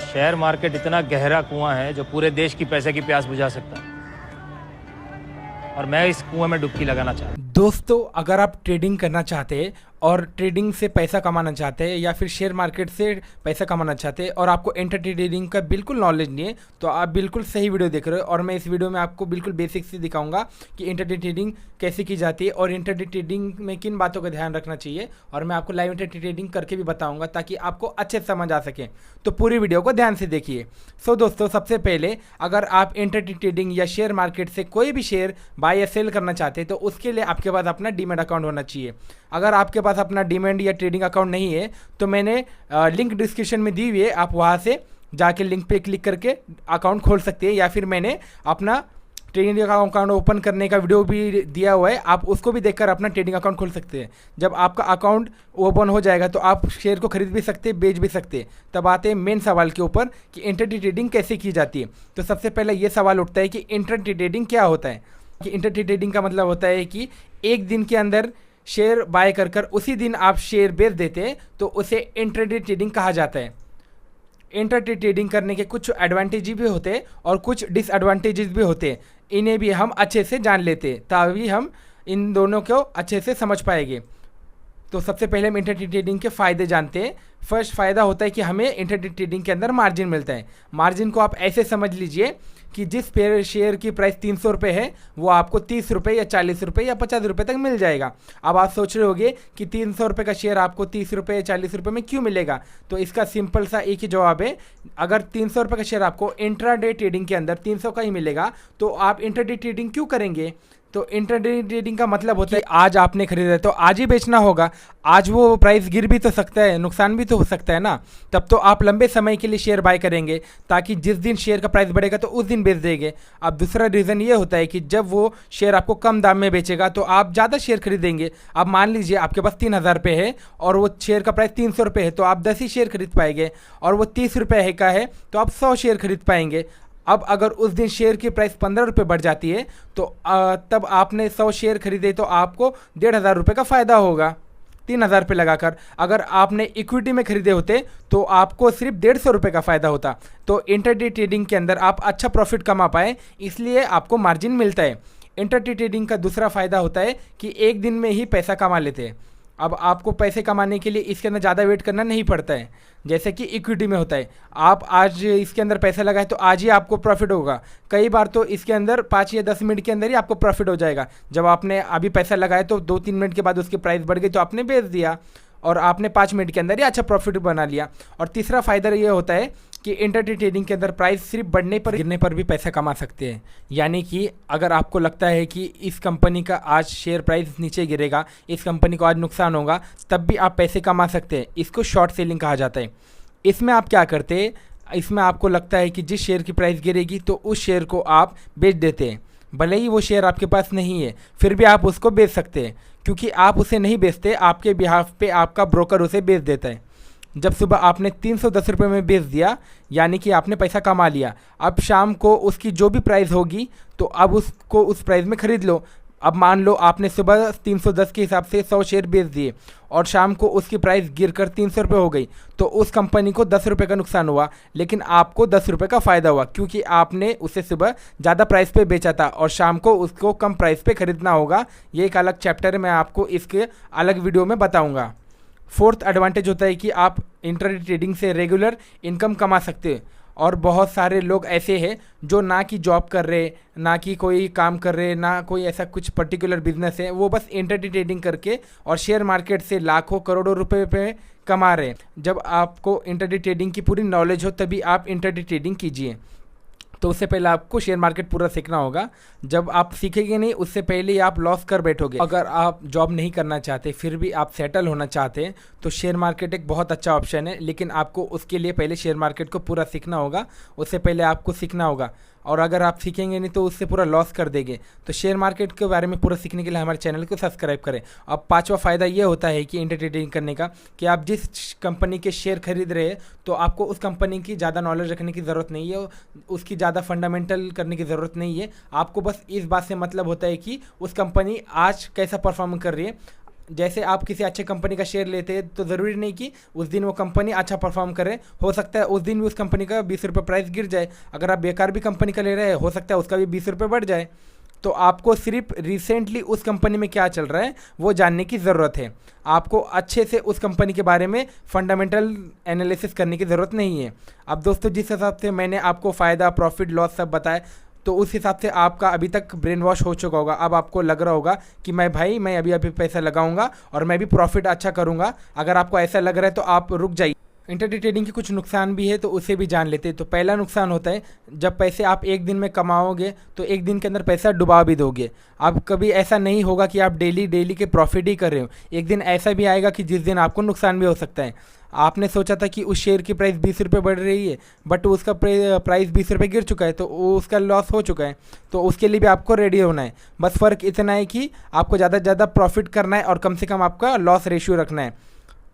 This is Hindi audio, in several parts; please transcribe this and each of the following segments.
शेयर मार्केट इतना गहरा कुआं है जो पूरे देश की पैसे की प्यास बुझा सकता है, और मैं इस कुएं में डुबकी लगाना चाहता हूं। दोस्तों, अगर आप ट्रेडिंग करना चाहते हैं और ट्रेडिंग से पैसा कमाना चाहते हैं या फिर शेयर मार्केट से पैसा कमाना चाहते हैं और आपको इंट्राडे ट्रेडिंग का बिल्कुल नॉलेज नहीं है, तो आप बिल्कुल सही वीडियो देख रहे हो। और मैं इस वीडियो में आपको बिल्कुल बेसिक से दिखाऊंगा कि इंट्राडे ट्रेडिंग कैसे की जाती है और इंट्राडे ट्रेडिंग में किन बातों का ध्यान रखना चाहिए, और मैं आपको लाइव इंट्राडे ट्रेडिंग करके भी बताऊंगा ताकि आपको अच्छे से समझ आ सके। तो पूरी वीडियो को ध्यान से देखिए। सो दोस्तों, सबसे पहले अगर आप इंट्राडे ट्रेडिंग या शेयर मार्केट से कोई भी शेयर बाय या सेल करना चाहते हैं तो उसके लिए आपके पास अपना डीमैट अकाउंट होना चाहिए। अगर आपके पास अपना डीमैट या ट्रेडिंग अकाउंट नहीं है तो मैंने लिंक डिस्क्रिप्शन में दी हुई है, आप वहाँ से जाके लिंक पे क्लिक करके अकाउंट खोल सकते हैं, या फिर मैंने अपना ट्रेडिंग अकाउंट ओपन करने का वीडियो भी दिया हुआ है, आप उसको भी देखकर अपना ट्रेडिंग अकाउंट खोल सकते हैं। जब आपका अकाउंट ओपन हो जाएगा तो आप शेयर को खरीद भी सकते हैं, बेच भी सकते हैं। तब आते हैं मेन सवाल के ऊपर कि इंट्राडे ट्रेडिंग कैसे की जाती है। तो सबसे पहले ये सवाल उठता है कि इंट्राडे ट्रेडिंग क्या होता है। कि इंट्राडे ट्रेडिंग का मतलब होता है कि एक दिन के अंदर शेयर बाय कर उसी दिन आप शेयर बेच देते हैं, तो उसे इंट्राडे ट्रेडिंग कहा जाता है। इंट्राडे ट्रेडिंग करने के कुछ एडवांटेज भी होते हैं और कुछ डिसएडवांटेजेस भी होते हैं, इन्हें भी हम अच्छे से जान लेते हैं तभी हम इन दोनों को अच्छे से समझ पाएंगे। तो सबसे पहले हम इंट्राडे ट्रेडिंग के फ़ायदे जानते हैं। फर्स्ट फ़ायदा होता है कि हमें इंट्राडे ट्रेडिंग के अंदर मार्जिन मिलता है। मार्जिन को आप ऐसे समझ लीजिए कि जिस शेयर की प्राइस 300 रुपये है वो आपको 30 रुपये या 40 रुपये या 50 रुपये तक मिल जाएगा। अब आप सोच रहे होंगे कि 300 रुपये का शेयर आपको 30 रुपये या 40 रुपये में क्यों मिलेगा। तो इसका सिंपल सा एक ही जवाब है, अगर 300 रुपये का शेयर आपको इंट्राडे ट्रेडिंग के अंदर 300 का ही मिलेगा तो आप इंट्राडे ट्रेडिंग क्यों करेंगे। तो इंट्राडे ट्रेडिंग का मतलब होता है आज आपने खरीदा है तो आज ही बेचना होगा। आज वो प्राइस गिर भी तो सकता है, नुकसान भी तो हो सकता है ना। तब तो आप लंबे समय के लिए शेयर बाय करेंगे ताकि जिस दिन शेयर का प्राइस बढ़ेगा तो उस दिन बेच देंगे। अब दूसरा रीज़न ये होता है कि जब वो शेयर आपको कम दाम में बेचेगा तो आप ज़्यादा शेयर खरीदेंगे। अब मान लीजिए आपके पास 3000 रुपये है और वो शेयर का प्राइस 300 रुपये है, तो आप 10 ही शेयर खरीद पाएंगे। और वो 30 रुपये का है तो आप 100 शेयर खरीद पाएंगे। अब अगर उस दिन शेयर की प्राइस 15 रुपये बढ़ जाती है तो तब आपने 100 शेयर खरीदे तो आपको 1500 रुपये का फ़ायदा होगा 3000 रुपये लगाकर। अगर आपने इक्विटी में खरीदे होते तो आपको सिर्फ 150 रुपये का फ़ायदा होता। तो इंट्राडे ट्रेडिंग के अंदर आप अच्छा प्रॉफिट कमा पाए, इसलिए आपको मार्जिन मिलता है। इंट्राडे ट्रेडिंग का दूसरा फ़ायदा होता है कि एक दिन में ही पैसा कमा लेते हैं। अब आपको पैसे कमाने के लिए इसके अंदर ज़्यादा वेट करना नहीं पड़ता है, जैसे कि इक्विटी में होता है। आप आज इसके अंदर पैसा लगाए तो आज ही आपको प्रॉफिट होगा। कई बार तो इसके अंदर 5 या 10 मिनट के अंदर ही आपको प्रॉफिट हो जाएगा। जब आपने अभी पैसा लगाया तो 2-3 मिनट के बाद उसकी प्राइस बढ़ गई तो आपने बेच दिया और आपने 5 मिनट के अंदर ही अच्छा प्रॉफिट बना लिया। और तीसरा फ़ायदा ये होता है कि इंट्राडे ट्रेडिंग के अंदर प्राइस सिर्फ बढ़ने पर गिरने पर भी पैसा कमा सकते हैं। यानी कि अगर आपको लगता है कि इस कंपनी का आज शेयर प्राइस नीचे गिरेगा, इस कंपनी को आज नुकसान होगा, तब भी आप पैसे कमा सकते हैं। इसको शॉर्ट सेलिंग कहा जाता है। इसमें आप क्या करते हैं, इसमें आपको लगता है कि जिस शेयर की प्राइस गिरेगी तो उस शेयर को आप बेच देते हैं। भले ही वो शेयर आपके पास नहीं है फिर भी आप उसको बेच सकते हैं, क्योंकि आप उसे नहीं बेचते, आपके बिहाफ पे आपका ब्रोकर उसे बेच देता है। जब सुबह आपने 310 रुपये में बेच दिया यानी कि आपने पैसा कमा लिया। अब शाम को उसकी जो भी प्राइस होगी तो अब उसको उस प्राइस में ख़रीद लो। अब मान लो आपने सुबह 310 के हिसाब से 100 शेयर बेच दिए और शाम को उसकी प्राइस गिरकर 300 रुपये हो गई, तो उस कंपनी को 10 रुपये का नुकसान हुआ, लेकिन आपको 10 रुपये का फ़ायदा हुआ, क्योंकि आपने उसे सुबह ज़्यादा प्राइस पे बेचा था और शाम को उसको कम प्राइस पे ख़रीदना होगा। ये एक अलग चैप्टर है, मैं आपको इसके अलग वीडियो में बताऊँगा। फोर्थ एडवांटेज होता है कि आप इंट्राडे ट्रेडिंग से रेगुलर इनकम कमा सकते हैं। और बहुत सारे लोग ऐसे हैं जो ना कि जॉब कर रहे, ना कि कोई काम कर रहे, ना कोई ऐसा कुछ पर्टिकुलर बिजनेस है, वो बस इंट्राडे ट्रेडिंग करके और शेयर मार्केट से लाखों करोड़ों रुपए पे कमा रहे हैं। जब आपको इंट्राडे ट्रेडिंग की पूरी नॉलेज हो तभी आप इंट्राडे ट्रेडिंग कीजिए। तो उससे पहले आपको शेयर मार्केट पूरा सीखना होगा। जब आप सीखेंगे नहीं उससे पहले ही आप लॉस कर बैठोगे। अगर आप जॉब नहीं करना चाहते फिर भी आप सेटल होना चाहते हैं तो शेयर मार्केट एक बहुत अच्छा ऑप्शन है, लेकिन आपको उसके लिए पहले शेयर मार्केट को पूरा सीखना होगा। उससे पहले आपको सीखना होगा, और अगर आप सीखेंगे नहीं तो उससे पूरा लॉस कर देंगे। तो शेयर मार्केट के बारे में पूरा सीखने के लिए हमारे चैनल को सब्सक्राइब करें। अब पांचवा फ़ायदा ये होता है कि इंट्राडे ट्रेडिंग करने का कि आप जिस कंपनी के शेयर खरीद रहे हैं तो आपको उस कंपनी की ज़्यादा नॉलेज रखने की ज़रूरत नहीं है, उसकी ज़्यादा फंडामेंटल करने की ज़रूरत नहीं है। आपको बस इस बात से मतलब होता है कि उस कंपनी आज कैसा परफॉर्म कर रही है। जैसे आप किसी अच्छे कंपनी का शेयर लेते हैं तो ज़रूरी नहीं कि उस दिन वो कंपनी अच्छा परफॉर्म करे, हो सकता है उस दिन भी उस कंपनी का 20 रुपये प्राइस गिर जाए। अगर आप बेकार भी कंपनी का ले रहे हैं, हो सकता है उसका भी 20 रुपये बढ़ जाए। तो आपको सिर्फ रिसेंटली उस कंपनी में क्या चल रहा है वो जानने की ज़रूरत है। आपको अच्छे से उस कंपनी के बारे में फंडामेंटल एनालिसिस करने की ज़रूरत नहीं है। अब दोस्तों, जिस हिसाब से मैंने आपको फ़ायदा, प्रॉफिट, लॉस सब बताया, तो उस हिसाब से आपका अभी तक ब्रेन वॉश हो चुका होगा। अब आपको लग रहा होगा कि मैं अभी अभी पैसा लगाऊंगा और मैं भी प्रॉफिट अच्छा करूंगा। अगर आपको ऐसा लग रहा है तो आप रुक जाइए। इंटरडे ट्रेडिंग के कुछ नुकसान भी है, तो उसे भी जान लेते हैं। तो पहला नुकसान होता है, जब पैसे आप एक दिन में कमाओगे तो एक दिन के अंदर पैसा डुबा भी दोगे। अब कभी ऐसा नहीं होगा कि आप डेली के प्रॉफिट ही कर रहे हो। एक दिन ऐसा भी आएगा कि जिस दिन आपको नुकसान भी हो सकता है। आपने सोचा था कि उस शेयर की प्राइस 20 रुपये बढ़ रही है, बट उसका प्राइस 20 रुपये गिर चुका है, तो उसका लॉस हो चुका है। तो उसके लिए भी आपको रेडी होना है। बस फ़र्क इतना है कि आपको ज़्यादा से ज़्यादा प्रॉफिट करना है और कम से कम आपका लॉस रेशियो रखना है,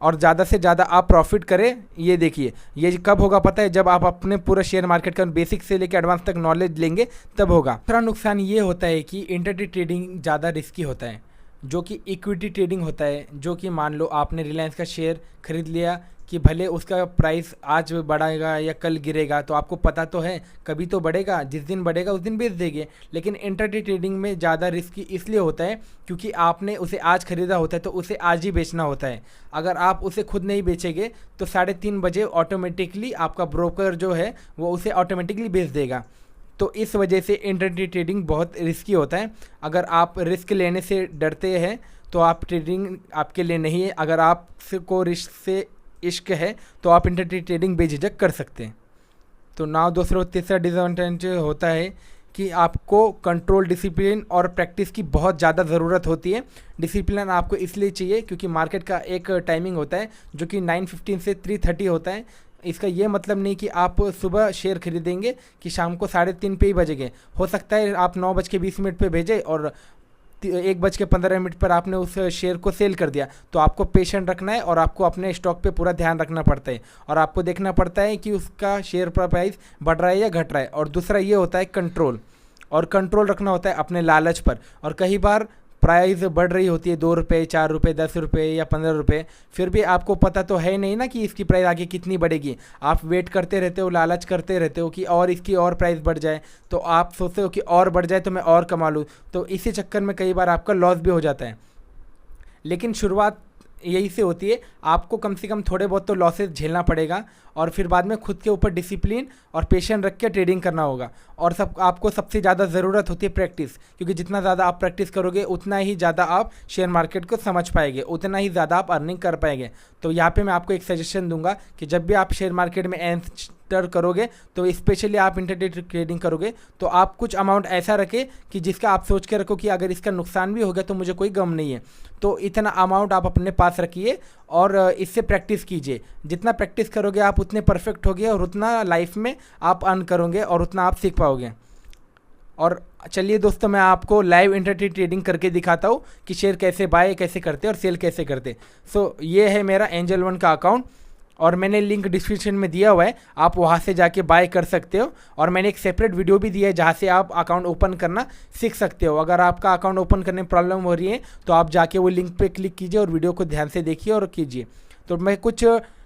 और ज़्यादा से ज़्यादा आप प्रॉफिट करें। ये देखिए, ये कब होगा पता है? जब आप अपने पूरा शेयर मार्केट का बेसिक से लेकर एडवांस तक नॉलेज लेंगे, तब होगा। दूसरा नुकसान ये होता है कि इंटरडे ट्रेडिंग ज़्यादा रिस्की होता है, जो कि इक्विटी ट्रेडिंग होता है। जो कि मान लो आपने रिलायंस का शेयर खरीद लिया कि भले उसका प्राइस आज बढ़ेगा या कल गिरेगा, तो आपको पता तो है कभी तो बढ़ेगा, जिस दिन बढ़ेगा उस दिन बेच देंगे। लेकिन इंटरडे ट्रेडिंग में ज़्यादा रिस्की इसलिए होता है क्योंकि आपने उसे आज खरीदा होता है तो उसे आज ही बेचना होता है। अगर आप उसे खुद नहीं बेचेंगे तो 3:30 बजे ऑटोमेटिकली आपका ब्रोकर जो है वो उसे ऑटोमेटिकली बेच देगा। तो इस वजह से इंटरडे ट्रेडिंग बहुत रिस्की होता है। अगर आप रिस्क लेने से डरते हैं तो आप ट्रेडिंग आपके लिए नहीं है। अगर आपको रिस्क से इश्क है तो आप इंटरडे ट्रेडिंग बेझिझक कर सकते हैं। तो नाउ दूसरा तीसरा डिसएडवांटेज होता है कि आपको कंट्रोल, डिसिप्लिन और प्रैक्टिस की बहुत ज़्यादा ज़रूरत होती है। डिसिप्लिन आपको इसलिए चाहिए क्योंकि मार्केट का एक टाइमिंग होता है जो कि 9:15 से 3:30 होता है। इसका ये मतलब नहीं कि आप सुबह शेयर खरीदेंगे कि शाम को 3:30 पे ही बजेंगे। हो सकता है आप 9:20 पे भेजें और 1:15 पर आपने उस शेयर को सेल कर दिया। तो आपको पेशेंट रखना है और आपको अपने स्टॉक पे पूरा ध्यान रखना पड़ता है, और आपको देखना पड़ता है कि उसका शेयर प्राइस बढ़ रहा है या घट रहा है। और दूसरा ये होता है कंट्रोल, और कंट्रोल रखना होता है अपने लालच पर। और कई बार प्राइस बढ़ रही होती है 2 रुपये, 4 रुपये, 10 रुपये या 15 रुपये, फिर भी आपको पता तो है नहीं ना कि इसकी प्राइस आगे कितनी बढ़ेगी। आप वेट करते रहते हो, लालच करते रहते हो कि और इसकी और प्राइस बढ़ जाए। तो आप सोचते हो कि और बढ़ जाए तो मैं और कमा लूँ। तो इसी चक्कर में कई बार आपका लॉस भी हो जाता है। लेकिन शुरुआत यही से होती है। आपको कम से कम थोड़े बहुत तो लॉसेस झेलना पड़ेगा, और फिर बाद में खुद के ऊपर डिसिप्लिन और पेशेंस रख के ट्रेडिंग करना होगा। और आपको सबसे ज़्यादा ज़रूरत होती है प्रैक्टिस, क्योंकि जितना ज़्यादा आप प्रैक्टिस करोगे उतना ही ज़्यादा आप शेयर मार्केट को समझ पाएंगे, उतना ही ज़्यादा आप अर्निंग कर पाएंगे। तो यहाँ पे मैं आपको एक सजेशन दूंगा कि जब भी आप शेयर मार्केट में एंटर करोगे, तो स्पेशली आप इंटरडे ट्रेडिंग करोगे, तो आप कुछ अमाउंट ऐसा रखें कि जिसका आप सोच के रखो कि अगर इसका नुकसान भी हो गया तो मुझे कोई गम नहीं है। तो इतना अमाउंट आप अपने पास रखिए और इससे प्रैक्टिस कीजिए। जितना प्रैक्टिस करोगे आप उतने परफेक्ट होगे, और उतना लाइफ में आप अर्न करोगे और उतना आप सीख पाओगे। और चलिए दोस्तों, मैं आपको लाइव इंटरडे ट्रेडिंग करके दिखाता हूँ कि शेयर कैसे बाय कैसे करते और सेल कैसे करते। सो ये है मेरा एंजल वन का अकाउंट, और मैंने लिंक डिस्क्रिप्शन में दिया हुआ है, आप वहाँ से जाके बाय कर सकते हो। और मैंने एक सेपरेट वीडियो भी दिया है जहाँ से आप अकाउंट ओपन करना सीख सकते हो। अगर आपका अकाउंट ओपन करने में प्रॉब्लम हो रही है तो आप जाके वो लिंक पे क्लिक कीजिए और वीडियो को ध्यान से देखिए और कीजिए। तो मैं कुछ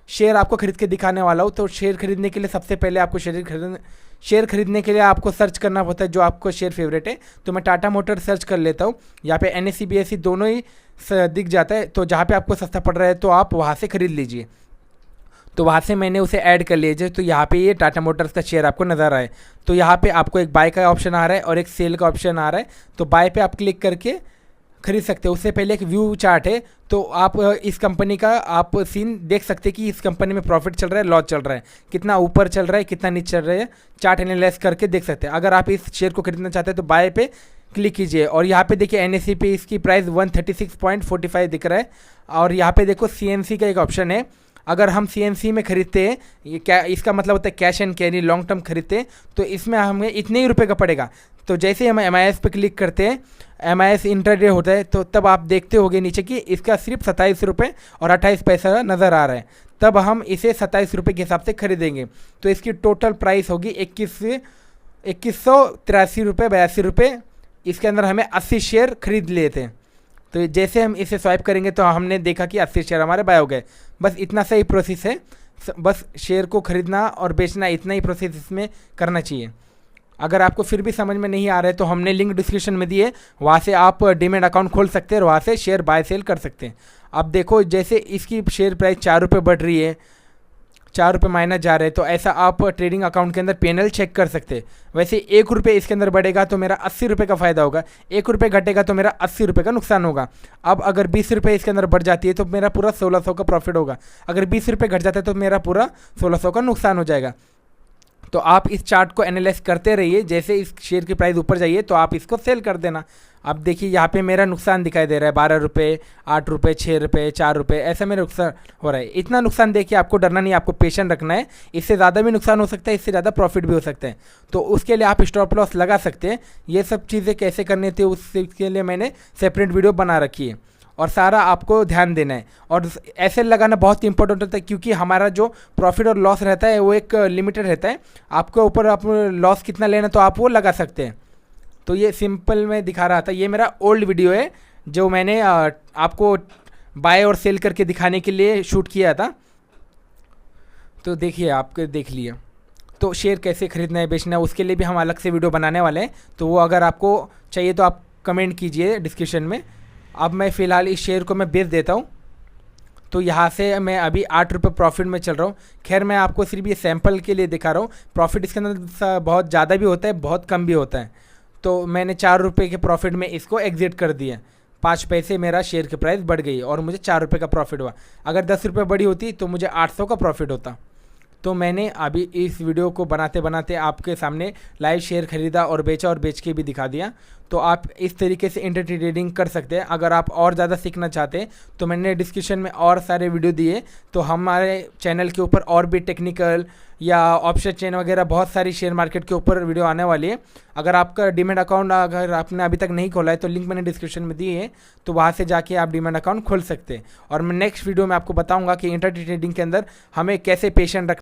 शेयर आपको खरीद के दिखाने वाला हूँ। तो शेयर खरीदने के लिए सबसे पहले आपको शेयर खरीदने के लिए आपको सर्च करना होता है जो आपको शेयर फेवरेट है। तो मैं टाटा मोटर सर्च कर लेता हूँ। यहाँ पे NSE BSE दोनों ही दिख जाता है। तो जहाँ पे आपको सस्ता पड़ रहा है तो आप वहाँ से खरीद लीजिए। तो वहाँ से मैंने उसे ऐड कर लीजिए। तो यहाँ पे ये टाटा मोटर्स का शेयर आपको नज़र आए। तो यहाँ पे आपको एक बाय का ऑप्शन आ रहा है और एक सेल का ऑप्शन आ रहा है। तो बाय पे आप क्लिक करके खरीद सकते हो। उससे पहले एक व्यू चार्ट है, तो आप इस कंपनी का आप सीन देख सकते हैं कि इस कंपनी में प्रॉफिट चल रहा है, लॉस चल रहा है, कितना ऊपर चल रहा है, कितना नीचे चल रहा है, चार्ट एनालाइज करके देख सकते हैं। अगर आप इस शेयर को खरीदना चाहते हैं तो बाय पे क्लिक कीजिए, और यहाँ पे देखिए NSE पे इसकी प्राइस 136.45 दिख रहा है। और यहाँ पे देखो CNC का एक ऑप्शन है। अगर हम CNC में खरीदते हैं, ये क्या इसका मतलब होता है cash and carry, long term खरीदते हैं, तो इसमें हमें इतने ही रुपए का पड़ेगा। तो जैसे हम MIS पे क्लिक करते हैं, MIS इंटरडे होता है, तो तब आप देखते होंगे नीचे कि इसका सिर्फ 27 रुपये और 28 पैसा नज़र आ रहा है। तब हम इसे 27 रुपये के हिसाब से खरीदेंगे। तो इसकी टोटल प्राइस होगी 2183 रुपये 82 रुपये। इसके अंदर हमें 80 शेयर खरीद लिए थे। तो जैसे हम इसे स्वाइप करेंगे तो हमने देखा कि 80 शेयर हमारे बाय हो गए। बस इतना सा ही प्रोसेस है, बस शेयर को खरीदना और बेचना, इतना ही प्रोसेस इसमें करना चाहिए। अगर आपको फिर भी समझ में नहीं आ रहा है तो हमने लिंक डिस्क्रिप्शन में दिए, वहाँ से आप डीमैट अकाउंट खोल सकते हैं और वहाँ से शेयर बाय सेल कर सकते हैं। अब देखो जैसे इसकी शेयर प्राइस 4 रुपये बढ़ रही है, 4 रुपये माइनस जा रहे हैं, तो ऐसा आप ट्रेडिंग अकाउंट के अंदर PNL चेक कर सकते हैं। वैसे 1 रुपये इसके अंदर बढ़ेगा तो मेरा 80 रुपये का फ़ायदा होगा, 1 रुपये घटेगा तो मेरा 80 रुपये का नुकसान होगा। अब अगर 20 रुपये इसके अंदर बढ़ जाती है तो मेरा पूरा 1600 का प्रॉफिट होगा, अगर 20 रुपये घट जाता है तो मेरा पूरा 1600 का नुकसान हो जाएगा। तो आप इस चार्ट को एनालाइज करते रहिए, जैसे इस शेयर की प्राइस ऊपर जाइए तो आप इसको सेल कर देना। अब देखिए यहाँ पे मेरा नुकसान दिखाई दे रहा है, 12 रुपये, 8 रुपये, 6 रुपये, 4 रुपये, ऐसा मेरा नुकसान हो रहा है। इतना नुकसान देखिए, आपको डरना नहीं, आपको पेशेंट रखना है। इससे ज़्यादा भी नुकसान हो सकता है, इससे ज़्यादा प्रॉफिट भी हो सकता है, तो उसके लिए आप स्टॉप लॉस लगा सकते हैं। ये सब चीज़ें कैसे करनी थी उसके लिए मैंने सेपरेट वीडियो बना रखी है, और सारा आपको ध्यान देना है। और ऐसे लगाना बहुत इंपॉर्टेंट होता है, क्योंकि हमारा जो प्रॉफिट और लॉस रहता है वो एक लिमिटेड रहता है। आपके ऊपर आप लॉस कितना लेना तो आप वो लगा सकते हैं। तो ये सिंपल में दिखा रहा था, ये मेरा ओल्ड वीडियो है जो मैंने आपको बाय और सेल करके दिखाने के लिए शूट किया था। तो देखिए, आपके देख लिया। तो शेयर कैसे खरीदना है बेचना है उसके लिए भी हम अलग से वीडियो बनाने वाले हैं, तो वो अगर आपको चाहिए तो आप कमेंट कीजिए डिस्क्रिप्शन में। अब मैं फ़िलहाल इस शेयर को मैं बेच देता हूँ। तो यहाँ से मैं अभी 8 रुपये प्रॉफिट में चल रहा हूँ। खैर मैं आपको सिर्फ ये सैंपल के लिए दिखा रहा हूँ, प्रॉफिट इसके अंदर बहुत ज़्यादा भी होता है, बहुत कम भी होता है। तो मैंने 4 रुपये के प्रॉफिट में इसको एग्जिट कर दिया। 5 पैसे मेरा शेयर की प्राइस बढ़ गई और मुझे 4 रुपये का प्रॉफिट हुआ। अगर 10 रुपये बढ़ी होती तो मुझे 800 का प्रॉफिट होता। तो मैंने अभी इस वीडियो को बनाते बनाते आपके सामने लाइव शेयर खरीदा और बेचा और बेच के भी दिखा दिया। तो आप इस तरीके से इंटर ट्रेडिंग कर सकते हैं। अगर आप और ज़्यादा सीखना चाहते हैं तो मैंने डिस्क्रिप्शन में और सारे वीडियो दिए। तो हमारे चैनल के ऊपर और भी टेक्निकल या ऑप्शन चेन वगैरह बहुत सारी शेयर मार्केट के ऊपर वीडियो आने वाली है। अगर आपका डीमैट अकाउंट अगर आपने अभी तक नहीं खोला है तो लिंक मैंने डिस्क्रिप्शन में दी है, तो वहाँ से जाके आप डीमैट अकाउंट खोल सकते हैं। और मैं नेक्स्ट वीडियो में आपको बताऊँगा कि इंटर ट्रेडिंग के अंदर हमें कैसे पेशेंट